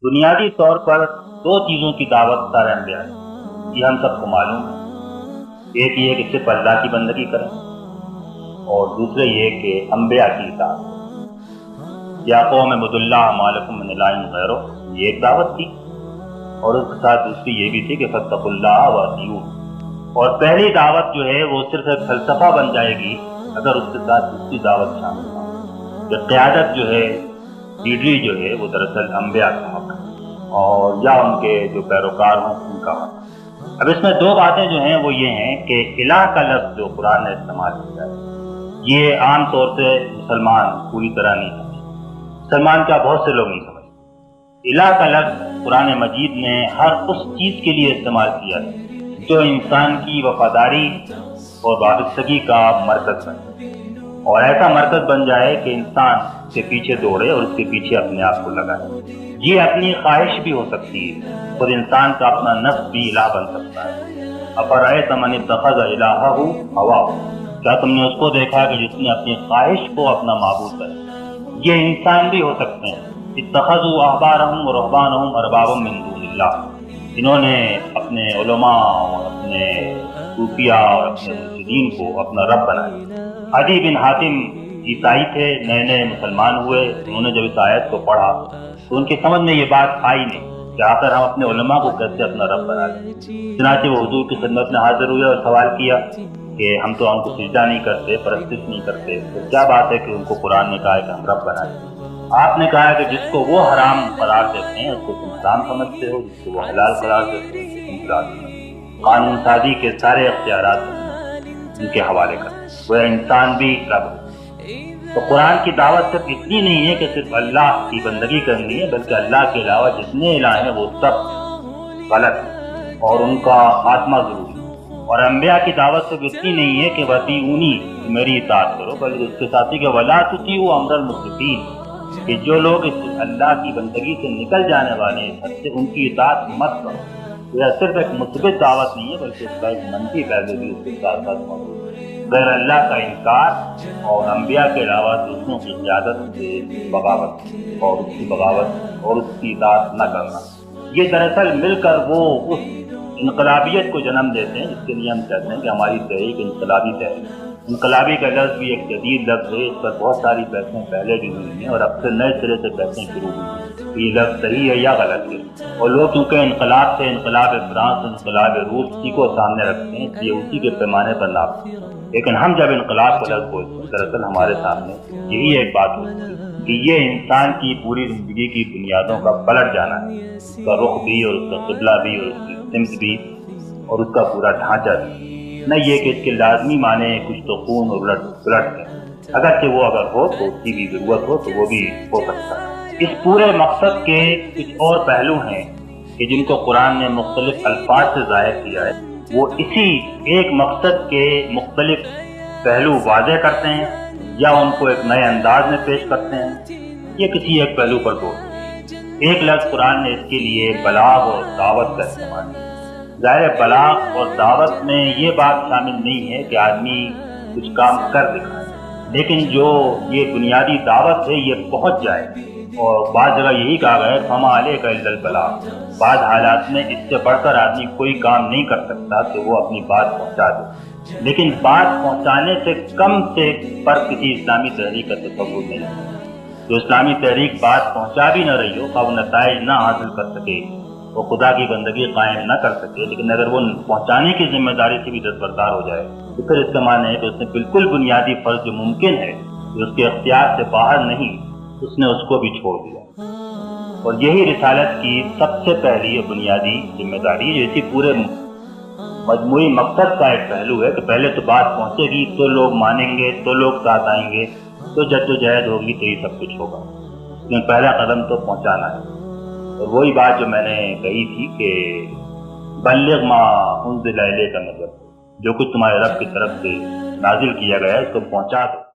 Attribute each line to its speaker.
Speaker 1: بنیادی طور پر دو چیزوں کی دعوت سارے انبیاء ہے، یہ ہم سب کو معلوم ہے۔ ایک یہ کہ صرف اللہ کی بندگی کریں، اور دوسرے یہ کہ انبیاء کی اطاعت۔ یا قوم اعبدوا اللہ ما لکم من الہ غیرہ، یہ ایک دعوت تھی، اور اس کے ساتھ دوسری یہ بھی تھی کہ فاتقوا اللہ واطیعون۔ اور پہلی دعوت جو ہے وہ صرف ایک فلسفہ بن جائے گی اگر اس کے ساتھ دوسری دعوت شامل نہ ہو۔ کہ قیادت جو ہے، لیڈری جو ہے، وہ دراصل انبیاء کا حق ہے، اور یا ان کے جو پیروکار ہوں ان کا حق ہے۔ اب اس میں دو باتیں جو ہیں وہ یہ ہیں کہ الہ کا لفظ جو قرآن نے استعمال کیا ہے، یہ عام طور سے مسلمان پوری طرح نہیں سمجھتے، مسلمان کیا بہت سے لوگ نہیں سمجھتے۔ الہ کا لفظ قرآن مجید نے ہر اس چیز کے لیے استعمال کیا ہے جو انسان کی وفاداری اور وابستگی کا مرکز بنے، اور ایسا مرکز بن جائے کہ انسان اس کے پیچھے دوڑے اور اس کے پیچھے اپنے آپ کو لگائے۔ یہ اپنی خواہش بھی ہو سکتی ہے، خود انسان کا اپنا نفس بھی الہ بن سکتا ہے۔ افرأیت من اتخذ الہہ ہواہ، کیا تم نے اس کو دیکھا کہ جس نے اپنی خواہش کو اپنا معبود کرے؟ یہ انسان بھی ہو سکتے ہیں۔ اتخذوا احبارہم ورہبانہم اربابا من دون اللہ، انہوں نے اپنے علماء اور اپنے صوفیاء اور اپنے مرشدین کو اپنا رب بنایا۔ عدی بن حاتم عیسائی تھے، نئے نئے مسلمان ہوئے، انہوں نے جب اس آیت کو پڑھا تو ان کی سمجھ میں یہ بات آئی نہیں کہ آخر ہم اپنے علماء کو کیسے اپنا رب بنا لیں۔ چنانچہ وہ حضور کی خدمت میں حاضر ہوئے اور سوال کیا کہ ہم تو ان کو سجدہ نہیں کرتے، پرستش نہیں کرتے، تو کیا بات ہے کہ ان کو قرآن نے کہا ہے کہ ہم رب بنائیں؟ آپ نے کہا کہ جس کو وہ حرام قرار دیتے ہیں اس کو تم حرام سمجھتے ہو، جس کو وہ حلال قرار دیتے ہیں اس کو تم حلال سمجھتے ہو۔ قانون سازی کے سارے اختیارات ان کے حوالے کر، وہ انسان بھی رب ہے۔ تو قرآن کی دعوت صرف اتنی نہیں ہے کہ صرف اللہ کی بندگی کرنی ہے، بلکہ اللہ کے علاوہ جتنے الہ ہیں وہ سب غلط ہیں اور ان کا خاتمہ ضروری ہے۔ اور انبیاء کی دعوت صرف اتنی نہیں ہے کہ وَأَطِیعُونِی، میری اطاعت کرو، بلکہ اس کے ساتھ ہی کہ وَلَا تُطِیعُوا أَمْرَ الْمُسْرِفِینَ، کہ جو لوگ اس اللہ کی بندگی سے نکل جانے والے ہیں حد سے، ان کی اطاعت مت کرو۔ یہ صرف ایک مثبت دعوت نہیں ہے بلکہ اس کا ایک منفی پہلو بھی اس کے ساتھ ساتھ موجود ہے۔ غیر اللہ کا انکار اور انبیاء کے علاوہ دوسروں کی قیادت سے بغاوت اور اس کی بغاوت اور اس کی اطاعت نہ کرنا، یہ دراصل مل کر وہ اس انقلابیت کو جنم دیتے ہیں جس کے لیے ہم کہتے ہیں کہ ہماری تحریک انقلابی تحریک۔ انقلابی کا لفظ بھی ایک جدید لفظ ہے، اس پر بہت ساری بحثیں پہلے بھی ہوئی ہیں اور اب سے نئے سرے سے بحثیں شروع ہوئی ہیں کہ یہ لفظ صحیح ہے یا غلط ہے۔ اور لوگ کیونکہ انقلاب سے، انقلاب فرانس، انقلاب روس اسی کو سامنے رکھتے ہیں، یہ اسی کے پیمانے پر ناپتے ہیں۔ لیکن ہم جب انقلاب کا لفظ بولتے ہیں دراصل ہمارے سامنے یہی ایک بات ہوتی ہے کہ یہ انسان کی پوری زندگی کی بنیادوں کا پلٹ جانا ہے، اس کا رخ بھی اور اس کا قبلہ بھی اور اس کی سمت بھی اور اس کا پورا ڈھانچہ بھی، نہ یہ کہ اس کے لازمی معنی کچھ تو خون اور الٹ پلٹ ہے، اگرچہ وہ اگر ہو تو اس کی بھی ضرورت ہو تو وہ بھی ہو سکتا ہے۔ اس پورے مقصد کے کچھ اور پہلو ہیں کہ جن کو قرآن نے مختلف الفاظ سے ظاہر کیا ہے، وہ اسی ایک مقصد کے مختلف پہلو واضح کرتے ہیں یا ان کو ایک نئے انداز میں پیش کرتے ہیں، یا کسی ایک پہلو پر زور دیتے ہیں۔ ایک لفظ قرآن نے اس کے لیے بلاغ اور دعوت کا استعمال کیا۔ ظاہر بلاغ اور دعوت میں یہ بات شامل نہیں ہے کہ آدمی کچھ کام کر دکھائے، لیکن جو یہ بنیادی دعوت ہے یہ پہنچ جائے، اور بعض جگہ یہی کہا گیا ہے فَمَا عَلَيْكَ إِلَّا الْبَلَاغُ، بعض حالات میں اس سے بڑھ کر آدمی کوئی کام نہیں کر سکتا کہ وہ اپنی بات پہنچا دے، لیکن بات پہنچانے سے کم سے پر کسی اسلامی تحریک کا تصور نہیں ہے۔ جو اسلامی تحریک بات پہنچا بھی نہ رہی ہو، وہ نتائج نہ حاصل کر سکے، وہ خدا کی بندگی قائم نہ کر سکے، لیکن اگر وہ پہنچانے کی ذمہ داری سے بھی دستبردار ہو جائے تو پھر اس کا معنی ہے کہ اس نے بالکل بنیادی فرض جو ممکن ہے، جو اس کے اختیار سے باہر نہیں، اس نے اس کو بھی چھوڑ دیا۔ اور یہی رسالت کی سب سے پہلی اور بنیادی ذمہ داری ہے، جو اسی پورے مجموعی مقصد کا ایک پہلو ہے کہ پہلے تو بات پہنچے گی تو لوگ مانیں گے، تو لوگ ساتھ آئیں گے، تو جدوجہد ہوگی تو یہ سب کچھ ہوگا، لیکن پہلا قدم تو پہنچانا ہے۔ اور وہی بات جو میں نے کہی تھی کہ بلغ ما انزل الیک، کا مطلب جو کچھ تمہارے رب کی طرف سے نازل کیا گیا ہے اس کو پہنچا دو۔